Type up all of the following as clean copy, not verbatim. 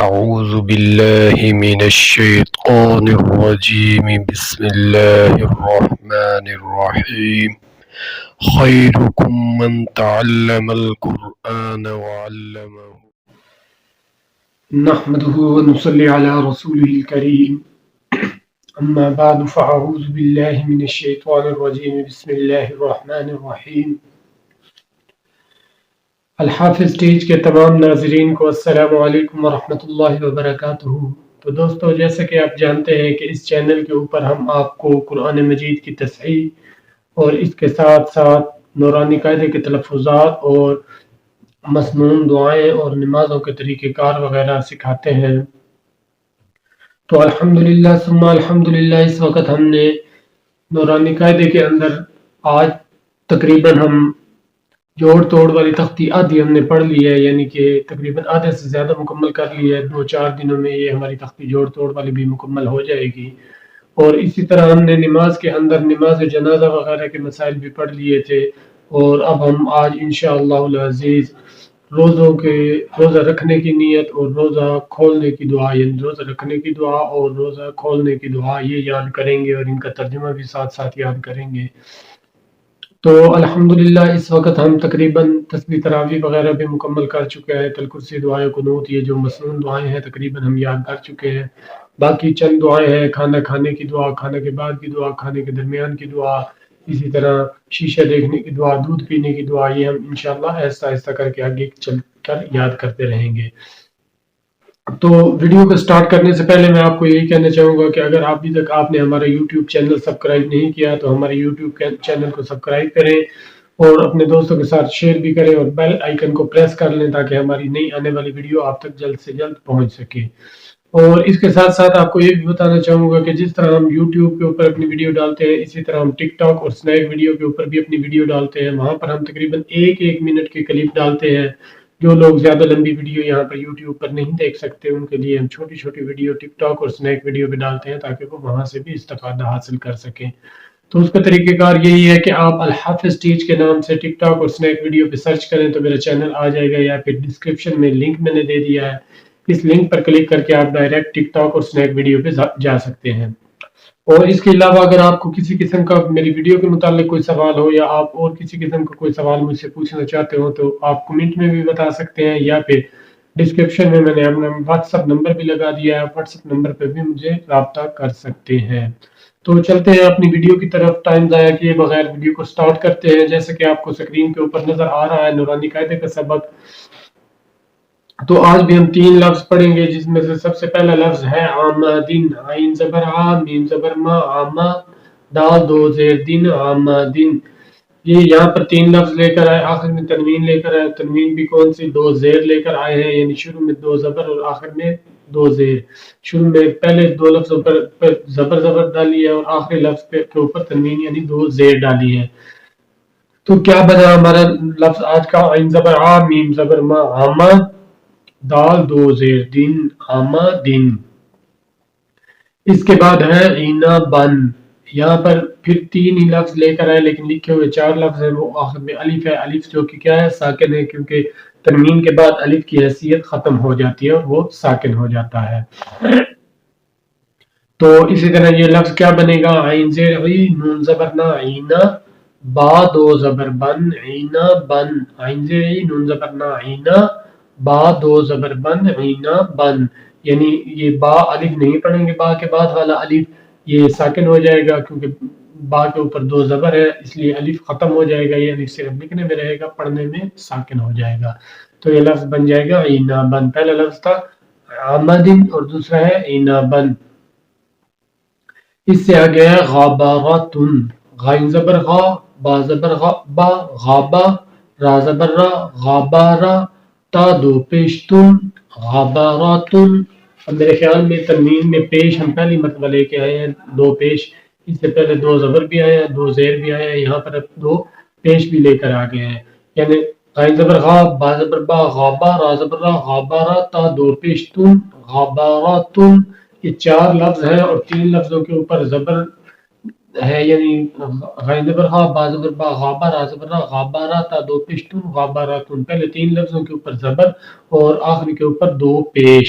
أعوذ بالله من الشيطان الرجيم بسم الله الرحمن الرحيم خيركم من تعلم القرآن وعلمه نحمده ونصلي على رسوله الكريم أما بعد فأعوذ بالله من الشيطان الرجيم بسم الله الرحمن الرحيم الحافظ ٹیچ کے تمام ناظرین کو السلام علیکم ورحمۃ اللہ وبرکاتہ۔ تو دوستو، جیسا کہ آپ جانتے ہیں کہ اس چینل کے اوپر ہم آپ کو قرآن مجید کی تصحیح اور اس کے ساتھ ساتھ نورانی قاعدے کے تلفظات اور مسنون دعائیں اور نمازوں کے طریقہ کار وغیرہ سکھاتے ہیں۔ تو الحمدللہ ثم الحمدللہ اس وقت ہم نے نورانی قاعدے کے اندر آج تقریباً ہم جوڑ توڑ والی تختی آدھی ہم نے پڑھ لی ہے، یعنی کہ تقریباً آدھے سے زیادہ مکمل کر لی ہے۔ 2-4 دنوں میں یہ ہماری تختی جوڑ توڑ والی بھی مکمل ہو جائے گی۔ اور اسی طرح ہم نے نماز کے اندر نماز جنازہ وغیرہ کے مسائل بھی پڑھ لیے تھے، اور اب ہم آج انشاءاللہ العزیز روزہ رکھنے کی نیت اور روزہ کھولنے کی دعا، یعنی روزہ رکھنے کی دعا اور روزہ کھولنے کی دعا یہ یاد کریں گے، اور ان کا ترجمہ بھی ساتھ ساتھ یاد کریں گے۔ تو الحمدللہ اس وقت ہم تقریباً تسبیح تراویح وغیرہ بھی مکمل کر چکے ہیں۔ آیت الکرسی، دعائے قنوت، یہ جو مسنون دعائیں ہیں تقریباً ہم یاد کر چکے ہیں۔ باقی چند دعائیں ہیں، کھانا کھانے کی دعا، کھانے کے بعد کی دعا، کھانے کے درمیان کی دعا، اسی طرح شیشہ دیکھنے کی دعا، دودھ پینے کی دعا، یہ ہم انشاءاللہ آہستہ آہستہ کر کے آگے چل کر یاد کرتے رہیں گے۔ تو ویڈیو کو سٹارٹ کرنے سے پہلے میں آپ کو یہی کہنا چاہوں گا کہ اگر ابھی تک آپ نے ہمارا یوٹیوب چینل سبسکرائب نہیں کیا تو ہمارے یوٹیوب چینل کو سبسکرائب کریں، اور اپنے دوستوں کے ساتھ شیئر بھی کریں، اور بیل آئیکن کو پریس کر لیں تاکہ ہماری نئی آنے والی ویڈیو آپ تک جلد سے جلد پہنچ سکے۔ اور اس کے ساتھ ساتھ آپ کو یہ بھی بتانا چاہوں گا کہ جس طرح ہم یوٹیوب کے اوپر اپنی ویڈیو ڈالتے ہیں، اسی طرح ہم ٹک ٹاک اور سنیک ویڈیو کے اوپر بھی اپنی ویڈیو ڈالتے ہیں۔ وہاں پر ہم تقریباً 1 منٹ کے کلپ ڈالتے ہیں۔ جو لوگ زیادہ لمبی ویڈیو یہاں پر یوٹیوب پر نہیں دیکھ سکتے، ان کے لیے ہم چھوٹی چھوٹی ویڈیو ٹک ٹاک اور سنیک ویڈیو پہ ڈالتے ہیں تاکہ وہ وہاں سے بھی استفادہ حاصل کر سکیں۔ تو اس کا طریقہ کار یہی ہے کہ آپ الحافظ ٹیچ کے نام سے ٹک ٹاک اور سنیک ویڈیو پہ سرچ کریں تو میرا چینل آ جائے گا، یا پھر ڈسکرپشن میں لنک میں نے دے دیا ہے، اس لنک پر کلک کر کے آپ ڈائریکٹ ٹک ٹاک اور سنیک ویڈیو پہ جا سکتے ہیں۔ اور اس کے علاوہ اگر آپ کو کسی قسم کا میری ویڈیو کے متعلق کوئی سوال ہو، یا آپ اور کسی قسم کا کوئی سوال مجھ سے پوچھنا چاہتے ہو، تو آپ کمنٹ میں بھی بتا سکتے ہیں، یا پھر ڈسکرپشن میں نے اپنا واٹس ایپ نمبر بھی لگا دیا ہے، واٹس ایپ نمبر پہ بھی مجھے رابطہ کر سکتے ہیں۔ تو چلتے ہیں اپنی ویڈیو کی طرف، ٹائم ضائع کیے بغیر ویڈیو کو سٹارٹ کرتے ہیں۔ جیسے کہ آپ کو سکرین کے اوپر نظر آ رہا ہے نورانی قاعدے کا سبق، تو آج بھی ہم 3 لفظ پڑھیں گے، جس میں سے سب سے پہلا لفظ ہے آمدن، عین زبر آ، میم زبر ما، آما، دال 2 زیر دن، آمدن۔ یہ یہاں پر 3 لفظ لے کر آئے، آخر میں تنوین لے کر آئے۔ تنوین بھی کون سی؟ 2 زیر لے کر آئے ہیں، یعنی شروع میں 2 زبر اور آخر میں 2 زیر۔ شروع میں پہلے 2 لفظوں پر زبر ڈالی ہے، اور آخری لفظ کے اوپر تنوین یعنی 2 زیر ڈالی ہے۔ تو کیا بنا ہمارا لفظ آج کا؟ عین زبر آ، میم زبر ما، آما، دال 2 زیر دن، آما دن۔ اس کے بعد ہے اینا بن، یہاں پر پھر 3 ہی لفظ لے کر آئے، لیکن لکھے ہوئے 4 لفظ ہیں۔ وہ آخر میں الف ہے، الف جو کہ کیا ہے؟ ساکن ہے، کیونکہ تنوین کے بعد الف کی حیثیت ختم ہو جاتی ہے اور وہ ساکن ہو جاتا ہے۔ تو اسی طرح یہ لفظ کیا بنے گا؟ عین زیر عی، نون زبر نا، عینا، با 2 زبر بن، عینا بن، عین زیر عی، نون زبر نا، عینا، با 2 زبر بن، عینا بن۔ یعنی یہ با الف نہیں پڑھیں گے، با کے بعد والا الف یہ ساکن ہو جائے گا، کیونکہ با کے اوپر 2 زبر ہے، اس لیے الف ختم ہو جائے گا، یہ الف صرف لکھنے میں رہے گا، پڑھنے میں ساکن ہو جائے گا۔ تو یہ لفظ بن جائے گا عینا بن۔ پہلا لفظ تھا آمدن اور دوسرا ہے عینا بن۔ اس سے آگے ہے غاباراتن، غین زبر غا، با زبر غا، با، غابا، را زبر را، غابارا، تا 2 پیش تن، غاباراتن۔ اب میرے خیال میں تنوین میں پیش ہم پہلی مرتبہ لے کے آئے ہیں، 2 پیش، اس سے پہلے 2 زبر بھی آئے ہیں، 2 زیر بھی آئے ہیں، یہاں پر اب 2 پیش بھی لے کر آ گئے ہیں، یعنی غین زبر غا، با زبر با، غابا، را زبر را، غابارا، تا 2 پیش تن، غاباراتن۔ یہ 4 لفظ ہیں، اور 3 لفظوں کے اوپر زبر ہے، یعنی غین زبر غا، با زبر با، غابا، را زبر را، غابارا، تا 2 پیش تن، غاباراتن۔ پہلے 3 لفظوں کے اوپر زبر اور آخری کے اوپر 2 پیش۔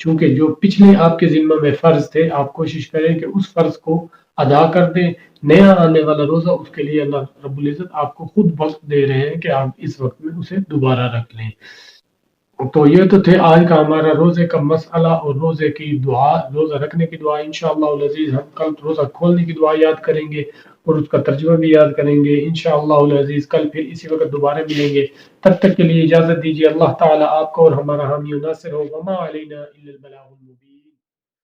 چونکہ جو پچھلے آپ کے ذمہ میں فرض تھے آپ کوشش کریں کہ اس فرض کو ادا کر دیں. نیا آنے والا روزہ اس کے لیے اللہ رب العزت آپ کو خود وقت دے رہے ہیں کہ آپ اس وقت میں اسے دوبارہ رکھ لیں. تو یہ تو تھے آج کا ہمارا روزے کا مسئلہ اور روزے کی دعا، روزہ رکھنے کی دعا. انشاءاللہ العزیز ہم کل روزہ کھولنے کی دعا یاد کریں گے اور اس کا ترجمہ بھی یاد کریں گے انشاءاللہ العزیز. کل پھر اسی وقت دوبارہ ملیں گے. تب تک کے لیے اجازت دیجیے. اللہ تعالیٰ آپ کو اور ہمارا حامی و ناصر ہو. وما علینا الا البلاغ المبین.